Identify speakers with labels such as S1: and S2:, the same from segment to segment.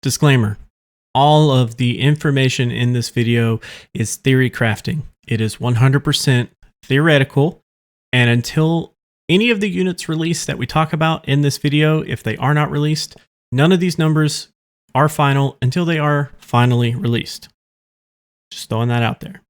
S1: Disclaimer. All of the information in this video is theory crafting. It is 100% theoretical, and until any of the units released that we talk about in this video, if they are not released, none of these numbers are final until they are finally released. Just throwing that out there.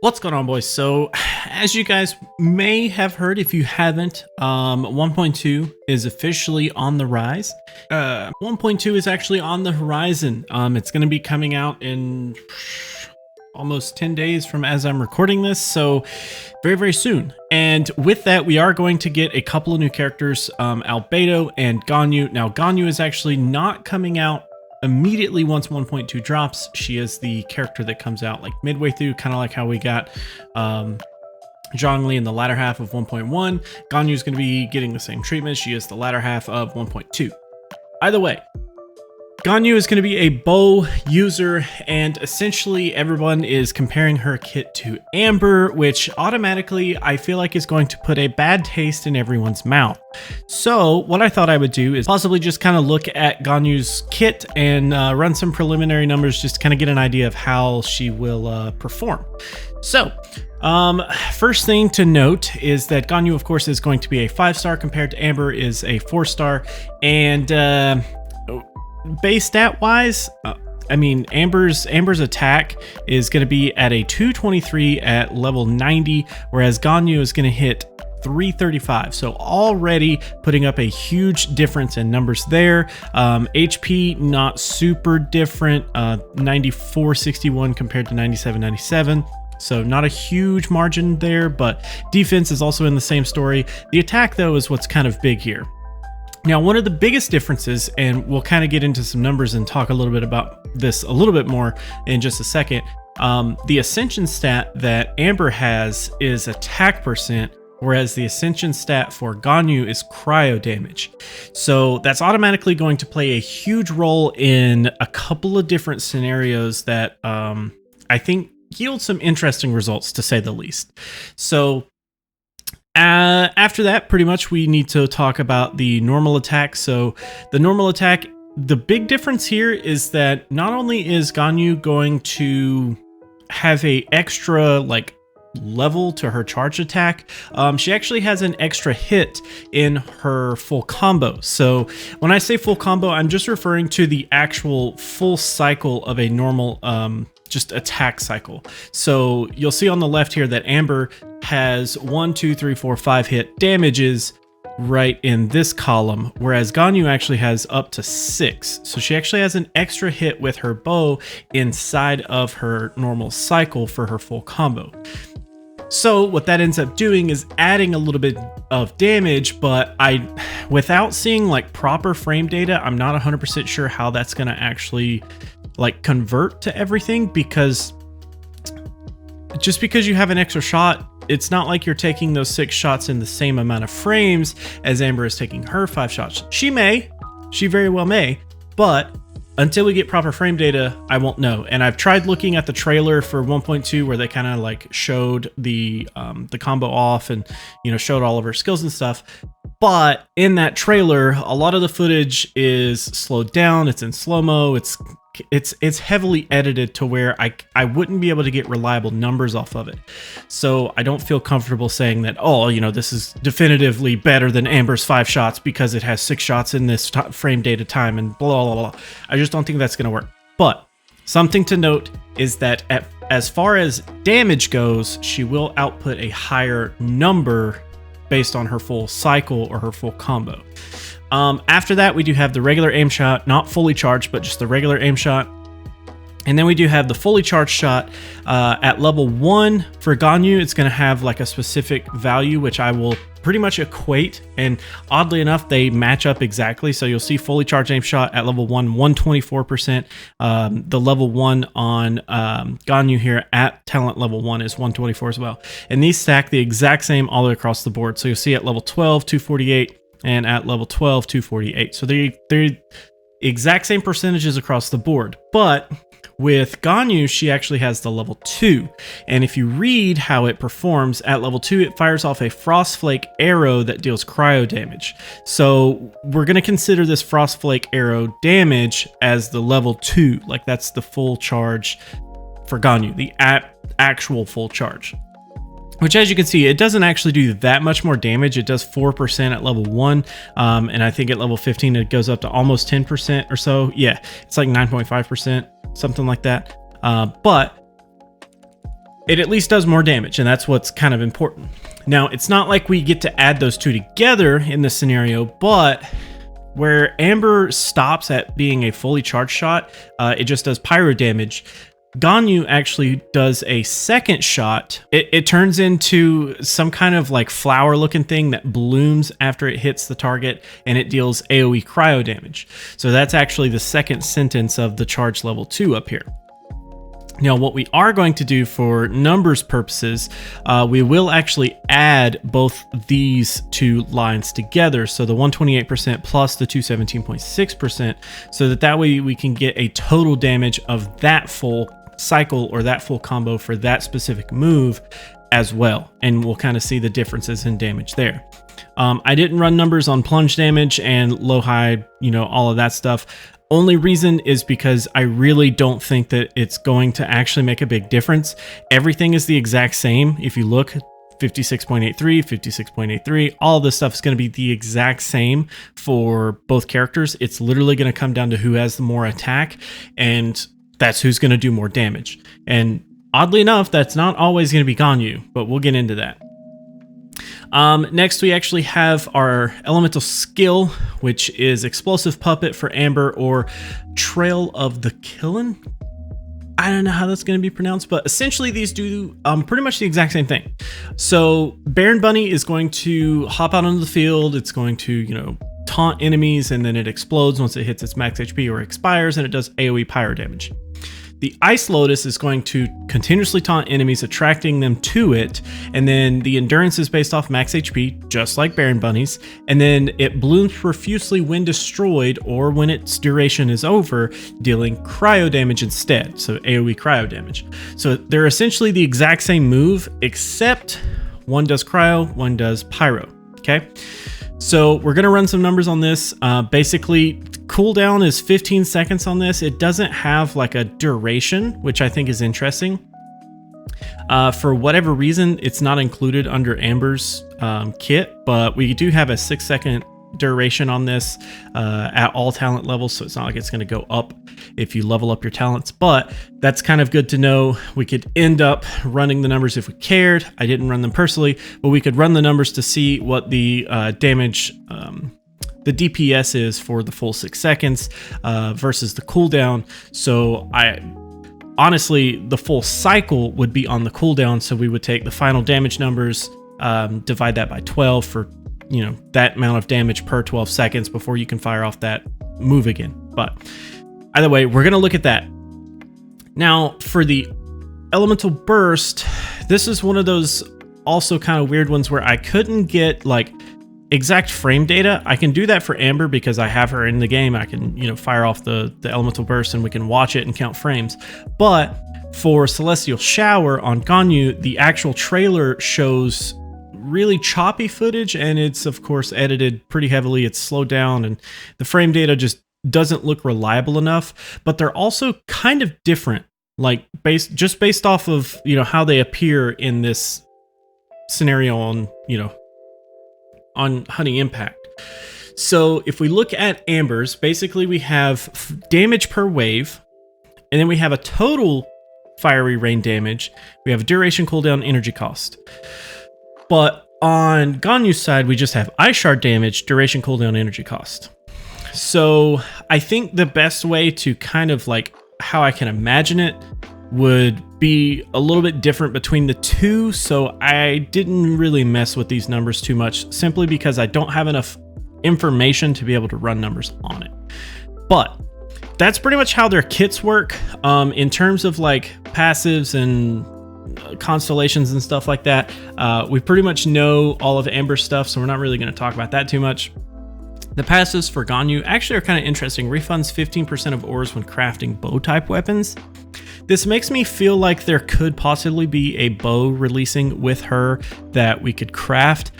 S1: What's going on, boys? So as you guys may have heard, if you haven't, 1.2 is officially on the rise. 1.2 is actually on the horizon. It's going to be coming out in almost 10 days from as I'm recording this, so very, very soon. And with that, we are going to get a couple of new characters, Albedo and Ganyu. Now, Ganyu is actually not coming out immediately once 1.2 drops. She is the character that comes out like midway through, kind of like how we got Zhongli in the latter half of 1.1. Ganyu is going to be getting the same treatment. She is the latter half of 1.2. Either way, Ganyu is going to be a bow user, and essentially everyone is comparing her kit to Amber, which automatically I feel like is going to put a bad taste in everyone's mouth. So what I thought I would do is possibly just kind of look at Ganyu's kit and run some preliminary numbers just to kind of get an idea of how she will perform. So first thing to note is that Ganyu, of course, is going to be a 5-star compared to Amber is a 4-star, and base stat wise, I mean, Amber's attack is going to be at a 223 at level 90, whereas Ganyu is going to hit 335. So already putting up a huge difference in numbers there. HP not super different, 9461 compared to 9797. So not a huge margin there, but defense is also in the same story. The attack, though, is what's kind of big here. Now, one of the biggest differences, and we'll kind of get into some numbers and talk a little bit about this a little bit more in just a second. The Ascension stat that Amber has is attack percent, whereas the Ascension stat for Ganyu is cryo damage. So that's automatically going to play a huge role in a couple of different scenarios that I think yield some interesting results, to say the least. So after that, pretty much we need to talk about the normal attack. So the normal attack, the big difference here is that not only is Ganyu going to have a extra like level to her charge attack, she actually has an extra hit in her full combo. So when I say full combo, I'm just referring to the actual full cycle of a normal just attack cycle. So you'll see on the left here that Amber has 1, 2, 3, 4, 5 hit damages right in this column, whereas Ganyu actually has up to 6. So she actually has an extra hit with her bow inside of her normal cycle for her full combo. So what that ends up doing is adding a little bit of damage, but without seeing like proper frame data, I'm not 100% sure how that's going to actually like convert to everything, because just because you have an extra shot, it's not like you're taking those 6 shots in the same amount of frames as Amber is taking her 5 shots. She very well may, but until we get proper frame data, I won't know. And I've tried looking at the trailer for 1.2 where they kind of like showed the combo off and, you know, showed all of her skills and stuff. But in that trailer, a lot of the footage is slowed down. It's in slow-mo. It's heavily edited to where I wouldn't be able to get reliable numbers off of it. So I don't feel comfortable saying that, oh, you know, this is definitively better than Amber's 5 shots because it has 6 shots in this frame data time and blah, blah, blah. I just don't think that's going to work. But something to note is that as far as damage goes, she will output a higher number based on her full cycle or her full combo. After that, we do have the regular aim shot, not fully charged, but just the regular aim shot. And then we do have the fully charged shot at level 1 for Ganyu. It's going to have like a specific value, which I will pretty much equate, and oddly enough, they match up exactly. So you'll see fully charged aim shot at level 1, 124%. The level 1 on Ganyu here at talent level 1 is 124 as well. And these stack the exact same all the way across the board. So you'll see at level 12, 248, and at level 12, 248. So they're exact same percentages across the board. But with Ganyu, she actually has the level 2. And if you read how it performs, at level 2, it fires off a Frost Flake arrow that deals cryo damage. So we're going to consider this Frost Flake arrow damage as the level 2. Like, that's the full charge for Ganyu, the actual full charge. Which, as you can see, it doesn't actually do that much more damage. It does 4% at level 1, and I think at level 15 it goes up to almost 10% or so. Yeah, it's like 9.5%, something like that. But it at least does more damage, and that's what's kind of important. Now, it's not like we get to add those two together in this scenario, but where Amber stops at being a fully charged shot, it just does pyro damage. Ganyu actually does a second shot. It turns into some kind of like flower looking thing that blooms after it hits the target, and it deals AoE cryo damage. So that's actually the second sentence of the charge level 2 up here. Now, what we are going to do for numbers purposes, we will actually add both these two lines together. So the 128% plus the 217.6%, so that way we can get a total damage of that full cycle or that full combo for that specific move as well. And we'll kind of see the differences in damage there. I didn't run numbers on plunge damage and low high, all of that stuff. Only reason is because I really don't think that it's going to actually make a big difference. Everything is the exact same. If you look, 56.83, 56.83, all this stuff is going to be the exact same for both characters. It's literally going to come down to who has the more attack, and that's who's going to do more damage. And oddly enough, that's not always going to be Ganyu, but we'll get into that. Next, we actually have our elemental skill, which is Explosive Puppet for Amber, or Trail of the Killing. I don't know how that's going to be pronounced, but essentially these do pretty much the exact same thing. So Baron Bunny is going to hop out onto the field. It's going to, taunt enemies, and then it explodes once it hits its max HP or expires, and it does AoE pyro damage. The Ice Lotus is going to continuously taunt enemies, attracting them to it, and then the Endurance is based off max HP, just like Baron Bunny's, and then it blooms profusely when destroyed or when its duration is over, dealing cryo damage instead, so AoE cryo damage. So they're essentially the exact same move, except one does cryo, one does pyro, okay? So we're going to run some numbers on this. Basically, cooldown is 15 seconds on this. It doesn't have like a duration, which I think is interesting. For whatever reason, it's not included under Amber's kit, but we do have a 6-second duration on this at all talent levels, so it's not like it's going to go up if you level up your talents, but that's kind of good to know. We could end up running the numbers if we cared. I didn't run them personally, but we could run the numbers to see what the damage, the DPS is for the full 6 seconds versus the cooldown. So honestly, the full cycle would be on the cooldown, so we would take the final damage numbers, divide that by 12 for that amount of damage per 12 seconds before you can fire off that move again. But either way, we're going to look at that. Now, for the Elemental Burst, this is one of those also kind of weird ones where I couldn't get like exact frame data. I can do that for Amber because I have her in the game. I can, fire off the Elemental Burst and we can watch it and count frames. But for Celestial Shower on Ganyu, the actual trailer shows really choppy footage, and it's of course edited pretty heavily. It's slowed down, and the frame data just doesn't look reliable enough. But they're also kind of different, like based off of how they appear in this scenario on on Honey Impact. So if we look at Amber's, basically we have damage per wave, and then we have a total fiery rain damage. We have a duration, cooldown, energy cost. But on Ganyu's side, we just have Ice Shard damage, duration, cooldown, energy cost. So I think the best way to kind of like how I can imagine it would be a little bit different between the two, so I didn't really mess with these numbers too much, simply because I don't have enough information to be able to run numbers on it. But that's pretty much how their kits work. In terms of like passives and constellations and stuff like that, we pretty much know all of Amber's stuff, so we're not really going to talk about that too much. The passives for Ganyu actually are kind of interesting. Refunds 15% of ores when crafting bow type weapons. This makes me feel like there could possibly be a bow releasing with her that we could craft.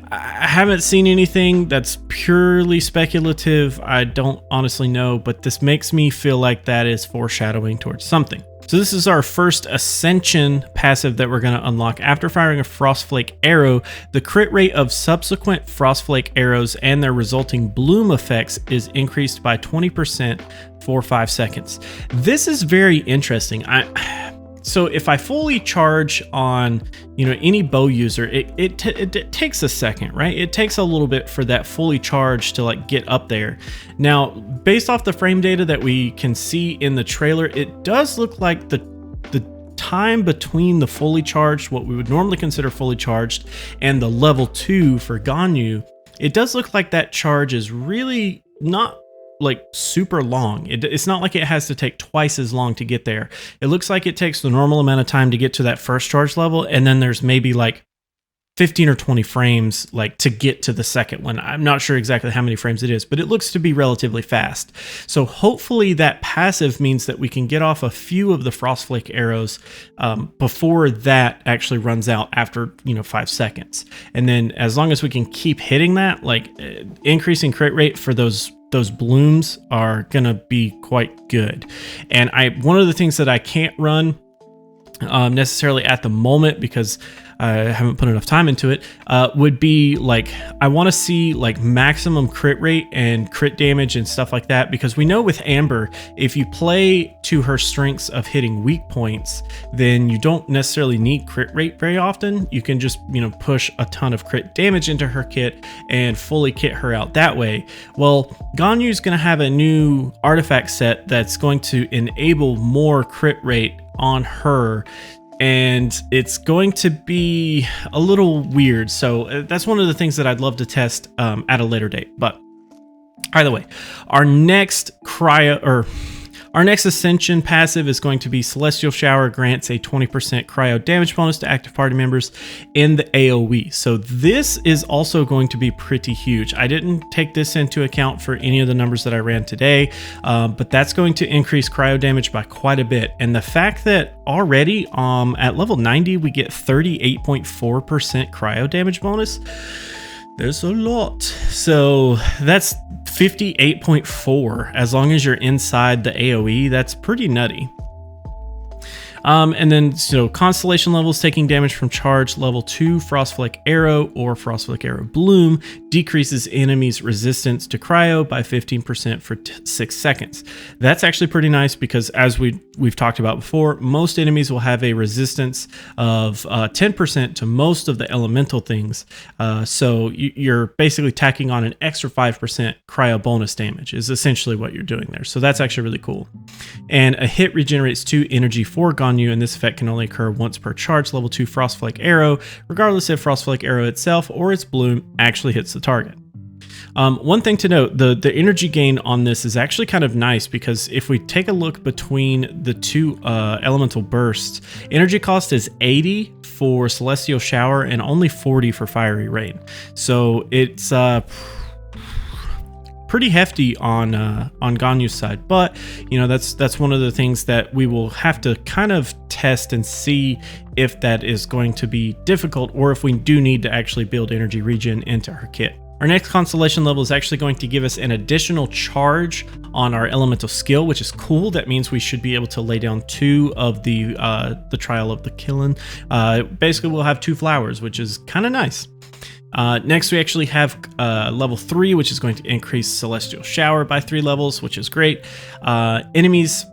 S1: I haven't seen anything. That's purely speculative. I don't honestly know, but this makes me feel like that is foreshadowing towards something. So this is our first Ascension passive that we're going to unlock. After firing a Frostflake arrow, the crit rate of subsequent Frostflake arrows and their resulting bloom effects is increased by 20% for 5 seconds. This is very interesting. So if I fully charge on, any bow user, it takes a second, right? It takes a little bit for that fully charged to like get up there. Now, based off the frame data that we can see in the trailer, it does look like the time between the fully charged, what we would normally consider fully charged, and the level 2 for Ganyu, it does look like that charge is really not like super long. It's not like it has to take twice as long to get there. It looks like it takes the normal amount of time to get to that first charge level, and then there's maybe like 15 or 20 frames like to get to the second one. I'm not sure exactly how many frames it is, but it looks to be relatively fast. So hopefully that passive means that we can get off a few of the Frostflake arrows before that actually runs out after 5 seconds. And then as long as we can keep hitting that, like increasing crit rate for those blooms are gonna be quite good. And one of the things that I can't run necessarily at the moment, because I haven't put enough time into it, would be like, I want to see like maximum crit rate and crit damage and stuff like that, because we know with Amber, if you play to her strengths of hitting weak points, then you don't necessarily need crit rate very often. You can just, push a ton of crit damage into her kit and fully kit her out that way. Well, Ganyu is going to have a new artifact set that's going to enable more crit rate on her, and it's going to be a little weird. So that's one of the things that I'd love to test at a later date. But either way, our next Ascension passive is going to be Celestial Shower, grants a 20% cryo damage bonus to active party members in the AoE. So this is also going to be pretty huge. I didn't take this into account for any of the numbers that I ran today, but that's going to increase cryo damage by quite a bit. And the fact that already at level 90 we get 38.4% cryo damage bonus, there's a lot. So that's 58.4 as long as you're inside the AoE. That's pretty nutty. And then, constellation levels, taking damage from charge level 2 Frostflake Arrow or Frostflake Arrow Bloom decreases enemies' resistance to cryo by 15% for 6 seconds. That's actually pretty nice, because as we've talked about before, most enemies will have a resistance of 10% to most of the elemental things. So you're basically tacking on an extra 5% cryo bonus damage is essentially what you're doing there. So that's actually really cool. And a hit regenerates 2 energy for Ganyu, and this effect can only occur once per charge level 2 Frostflake Arrow, regardless if Frostflake Arrow itself or its bloom actually hits the target. One thing to note, the energy gain on this is actually kind of nice, because if we take a look between the two elemental bursts, energy cost is 80 for Celestial Shower and only 40 for Fiery Rain. So it's pretty hefty on Ganyu's side, but that's one of the things that we will have to kind of test and see if that is going to be difficult, or if we do need to actually build energy regen into her kit. Our next constellation level is actually going to give us an additional charge on our elemental skill, which is cool. That means we should be able to lay down 2 of the Trial of the Killing. Basically, we'll have 2 flowers, which is kind of nice. Next, we actually have level 3, which is going to increase Celestial Shower by 3 levels, which is great. Enemies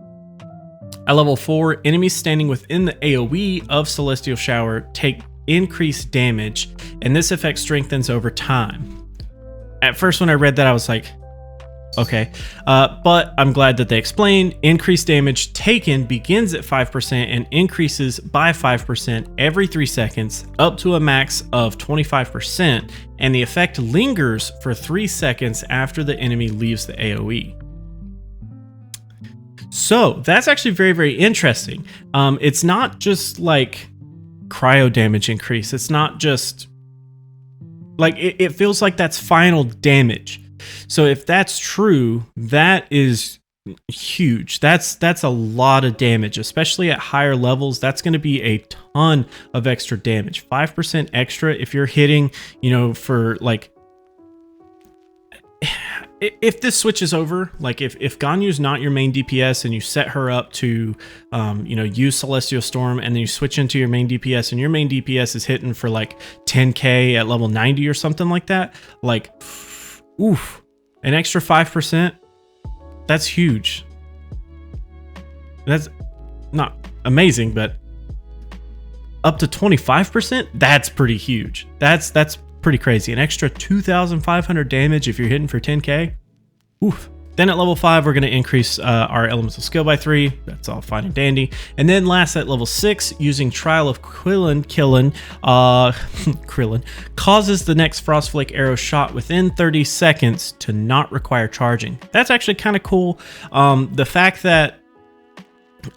S1: at level 4, enemies standing within the AoE of Celestial Shower take increased damage, and this effect strengthens over time. At first, when I read that, I was like, Okay, but I'm glad that they explained increased damage taken begins at 5% and increases by 5% every 3 seconds up to a max of 25%, and the effect lingers for 3 seconds after the enemy leaves the AoE. So that's actually very, very interesting. It's not just like cryo damage increase. It's not just like it feels like that's final damage. So if that's true, that is huge. That's a lot of damage, especially at higher levels. That's going to be a ton of extra damage. 5% extra if you're hitting, for like, if this switches over, like if Ganyu's not your main DPS and you set her up to, use Celestial Storm, and then you switch into your main DPS and your main DPS is hitting for like 10k at level 90 or something like that, like, oof, an extra 5%, that's huge. That's not amazing, but up to 25%, that's pretty huge. That's pretty crazy. An extra 2,500 damage if you're hitting for 10k. Oof. Then at level 5, we're going to increase our elemental skill by 3. That's all fine and dandy. And then last at level 6, using Trial of Krillin causes the next Frostflake arrow shot within 30 seconds to not require charging. That's actually kind of cool. The fact that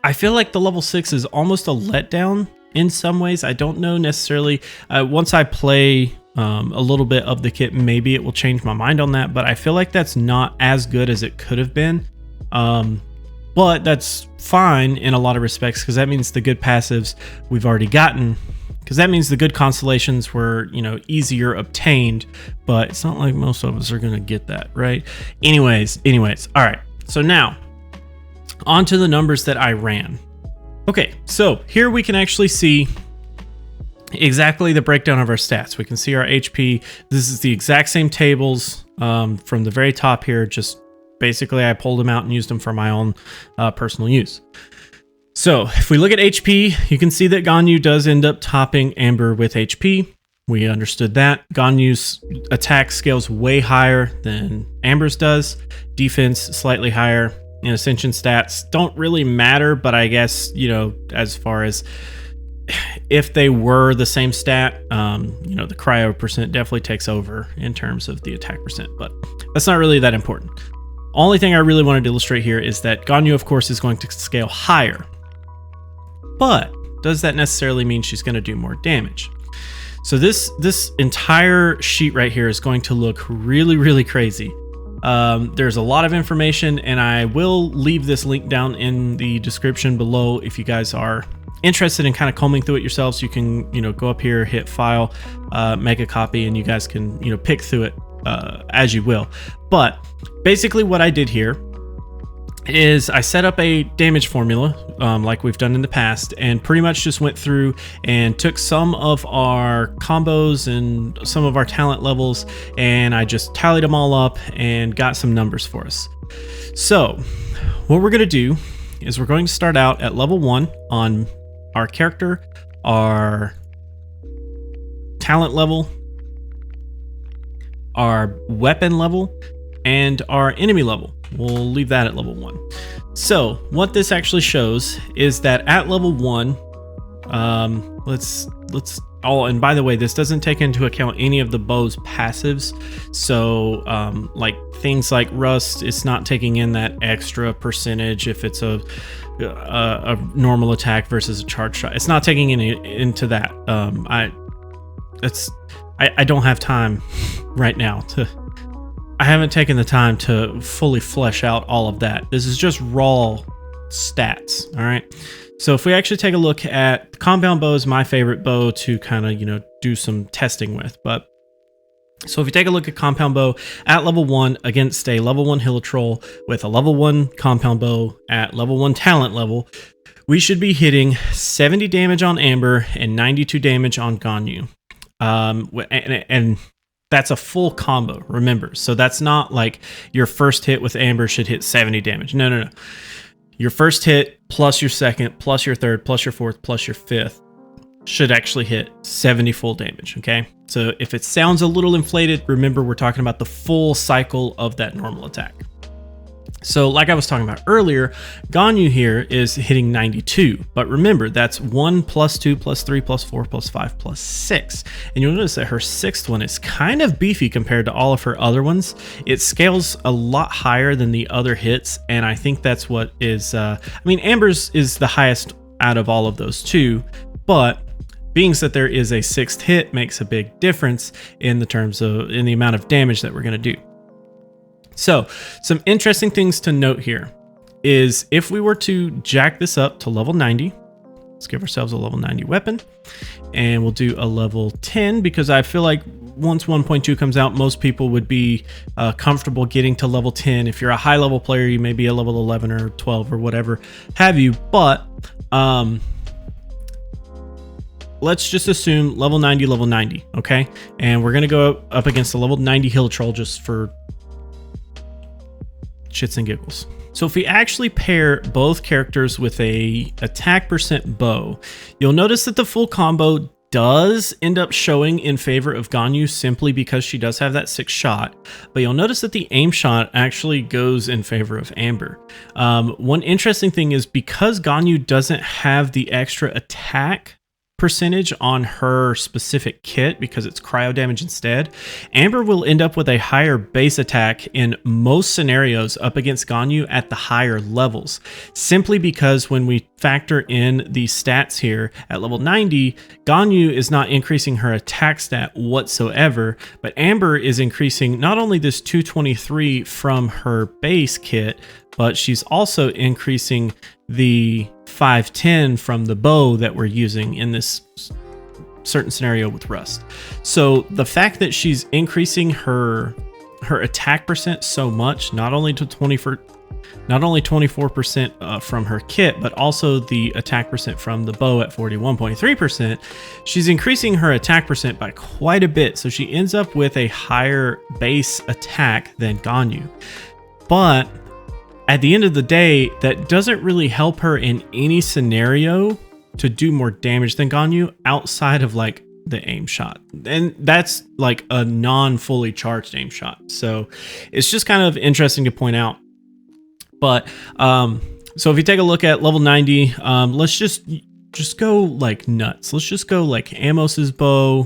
S1: I feel like the level 6 is almost a letdown in some ways. I don't know necessarily. Once I play a little bit of the kit, maybe it will change my mind on that, but I feel like that's not as good as it could have been. But that's fine in a lot of respects, because that means the good passives we've already gotten, because that means the good constellations were, easier obtained, but it's not like most of us are going to get that, right? Anyways, all right. So now on to the numbers that I ran. Okay, so here we can actually see exactly the breakdown of our stats. We can see our HP. This is the exact same tables from the very top here. Just basically I pulled them out and used them for my own personal use. So if we look at HP, you can see that Ganyu does end up topping Amber with HP. We understood that. Ganyu's attack scales way higher than Amber's does. Defense slightly higher. And Ascension stats don't really matter, but I guess, as far as if they were the same stat, the cryo percent definitely takes over in terms of the attack percent, but that's not really that important. Only thing I really wanted to illustrate here is that Ganyu, of course, is going to scale higher, but does that necessarily mean she's going to do more damage? So this entire sheet right here is going to look really, really crazy. There's a lot of information, and I will leave this link down in the description below if you guys are interested in kind of combing through it yourselves. You can, go up here, hit file, make a copy, and you guys can, pick through it as you will. But basically what I did here is I set up a damage formula like we've done in the past, and pretty much just went through and took some of our combos and some of our talent levels, and I just tallied them all up and got some numbers for us. So what we're going to do is we're going to start out at level 1 on our character, our talent level, our weapon level, and our enemy level. We'll leave that at level 1. So what this actually shows is that at level 1, and by the way, this doesn't take into account any of the bow's passives. So like things like Rust, it's not taking in that extra percentage if it's a normal attack versus a charge shot. It's not taking into that. I don't have time right now to. I haven't taken the time to fully flesh out all of that. This is just raw stats, all right? So if we actually take a look at compound bow is my favorite bow to kind of, do some testing with. But so if you take a look at compound bow at level 1 against a level 1 Hilitroll with a level 1 compound bow at level 1 talent level, we should be hitting 70 damage on Amber and 92 damage on Ganyu. And that's a full combo, remember. So that's not like your first hit with Amber should hit 70 damage. No. Your first hit plus your second plus your third plus your fourth plus your fifth should actually hit 70 full damage, okay? So if it sounds a little inflated, remember we're talking about the full cycle of that normal attack. So like I was talking about earlier, Ganyu here is hitting 92, but remember that's 1 plus 2 plus 3 plus 4 plus 5 plus 6. And you'll notice that her sixth one is kind of beefy compared to all of her other ones. It scales a lot higher than the other hits, and I think that's what is, I mean, Amber's is the highest out of all of those too, but being that there is a sixth hit makes a big difference in the amount of damage that we're going to do. So some interesting things to note here is if we were to jack this up to level 90, let's give ourselves a level 90 weapon, and we'll do a level 10 because I feel like once 1.2 comes out, most people would be comfortable getting to level 10. If you're a high level player, you may be a level 11 or 12 or whatever have you, but let's just assume level 90, okay? And we're gonna go up against a level 90 hill troll just for shits and giggles. So if we actually pair both characters with a attack percent bow, you'll notice that the full combo does end up showing in favor of Ganyu simply because she does have that 6th shot, but you'll notice that the aim shot actually goes in favor of Amber. One interesting thing is because Ganyu doesn't have the extra attack percentage on her specific kit because it's cryo damage instead, Amber will end up with a higher base attack in most scenarios up against Ganyu at the higher levels, simply because when we factor in the stats here at level 90, Ganyu is not increasing her attack stat whatsoever, but Amber is increasing not only this 223 from her base kit, but she's also increasing the 510 from the bow that we're using in this certain scenario with Rust. So the fact that she's increasing her attack percent so much, not only 24% from her kit, but also the attack percent from the bow at 41.3%, she's increasing her attack percent by quite a bit. So she ends up with a higher base attack than Ganyu. But at the end of the day, that doesn't really help her in any scenario to do more damage than Ganyu outside of like the aim shot. And that's like a non-fully charged aim shot. So it's just kind of interesting to point out. But so if you take a look at level 90, let's just go like nuts. Let's just go like Amos's bow,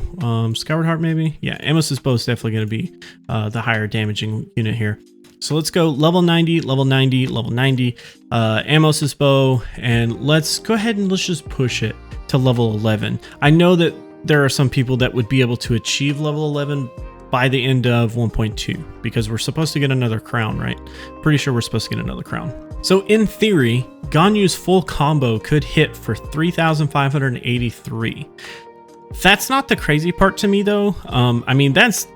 S1: Skyward Heart maybe. Yeah, Amos's bow is definitely going to be the higher damaging unit here. So let's go level 90, level 90, level 90, Amos's bow, and let's go ahead and let's just push it to level 11. I know that there are some people that would be able to achieve level 11 by the end of 1.2 because we're supposed to get another crown, right? Pretty sure we're supposed to get another crown. So in theory, Ganyu's full combo could hit for 3,583. That's not the crazy part to me though. I mean, that's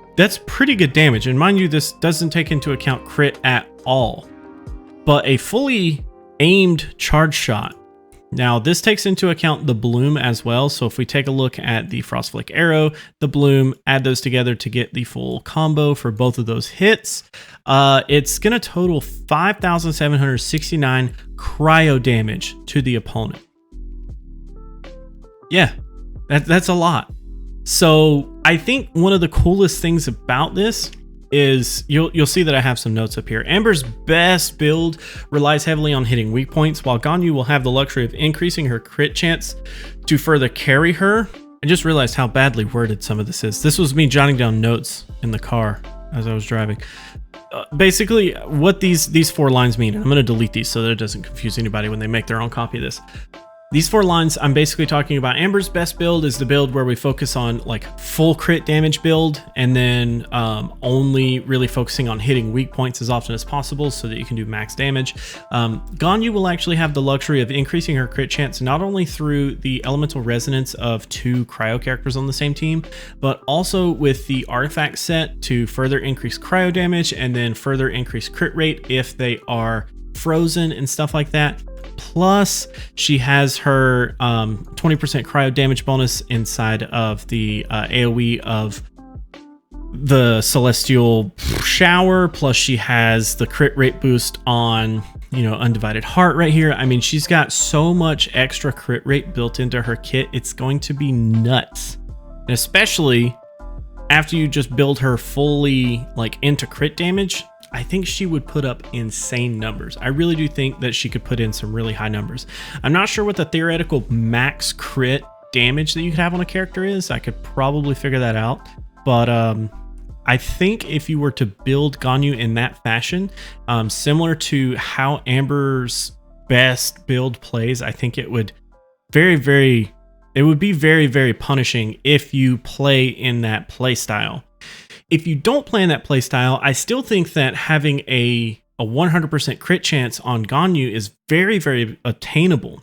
S1: pretty good damage. And mind you, this doesn't take into account crit at all, but a fully aimed charge shot. Now this takes into account the bloom as well. So if we take a look at the Frostflake arrow, the bloom, add those together to get the full combo for both of those hits, it's going to total 5,769 cryo damage to the opponent. Yeah, that's a lot. So I think one of the coolest things about this is you'll see that I have some notes up here. Amber's best build relies heavily on hitting weak points, while Ganyu will have the luxury of increasing her crit chance to further carry her. I just realized how badly worded some of this is. This was me jotting down notes in the car as I was driving. Basically, what these 4 lines mean, and I'm going to delete these so that it doesn't confuse anybody when they make their own copy of this. These 4 lines, I'm basically talking about Amber's best build is the build where we focus on like full crit damage build, and then only really focusing on hitting weak points as often as possible so that you can do max damage. Ganyu will actually have the luxury of increasing her crit chance not only through the elemental resonance of 2 cryo characters on the same team, but also with the artifact set to further increase cryo damage and then further increase crit rate if they are frozen and stuff like that. Plus, she has her 20% cryo damage bonus inside of the AoE of the Celestial Shower. Plus, she has the crit rate boost on, Undivided Heart right here. I mean, she's got so much extra crit rate built into her kit. It's going to be nuts. And especially after you just build her fully like into crit damage. I think she would put up insane numbers. I really do think that she could put in some really high numbers. I'm not sure what the theoretical max crit damage that you could have on a character is. I could probably figure that out, but I think if you were to build Ganyu in that fashion, similar to how Amber's best build plays, I think it would be very, very punishing if you play in that play style. If you don't play in that play style, I still think that having a 100% crit chance on Ganyu is very, very attainable.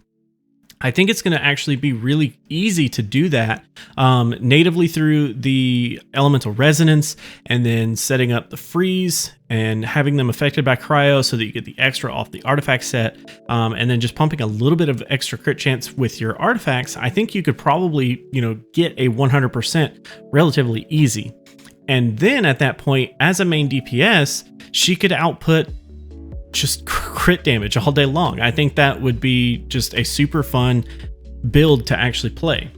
S1: I think it's going to actually be really easy to do that natively through the elemental resonance, and then setting up the freeze and having them affected by cryo so that you get the extra off the artifact set, and then just pumping a little bit of extra crit chance with your artifacts. I think you could probably, get a 100% relatively easy. And then at that point, as a main DPS, she could output just crit damage all day long. I think that would be just a super fun build to actually play.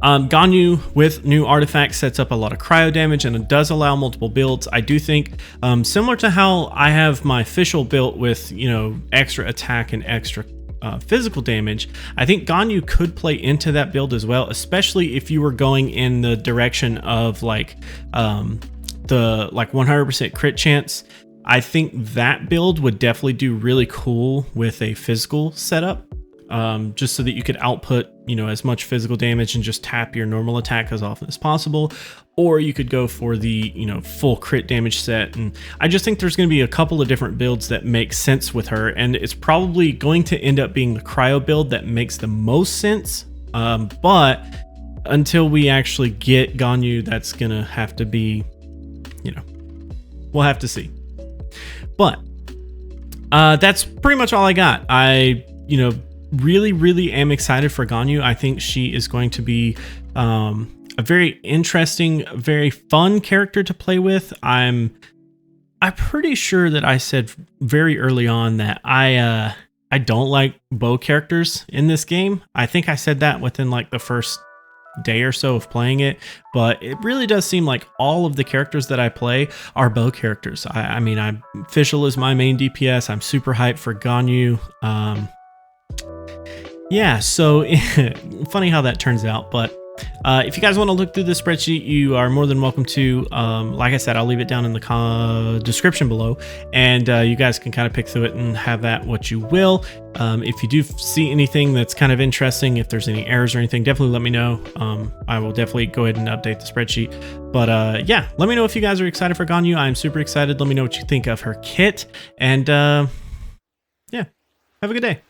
S1: Ganyu with new artifacts sets up a lot of cryo damage, and it does allow multiple builds. I do think similar to how I have my official built with extra attack and extra physical damage, I think Ganyu could play into that build as well, especially if you were going in the direction of the 100% crit chance. I think that build would definitely do really cool with a physical setup, just so that you could output, as much physical damage and just tap your normal attack as often as possible. Or you could go for the, full crit damage set. And I just think there's going to be a couple of different builds that make sense with her. And it's probably going to end up being the cryo build that makes the most sense. But until we actually get Ganyu, that's going to have to be, we'll have to see. But that's pretty much all I got. I, really, really am excited for Ganyu. I think she is going to be a very interesting, very fun character to play with. I'm pretty sure that I said very early on that I don't like bow characters in this game. I think I said that within the first day or so of playing it, but it really does seem like all of the characters that I play are bow characters. I mean, Fischl is my main DPS. I'm super hyped for Ganyu. Yeah, so funny how that turns out, but if you guys want to look through the spreadsheet, you are more than welcome to. Like I said, I'll leave it down in the description below, and you guys can kind of pick through it and have that what you will. If you do see anything that's kind of interesting, if there's any errors or anything, definitely let me know. I will definitely go ahead and update the spreadsheet. But yeah, let me know if you guys are excited for Ganyu. I'm super excited. Let me know what you think of her kit, and yeah, have a good day.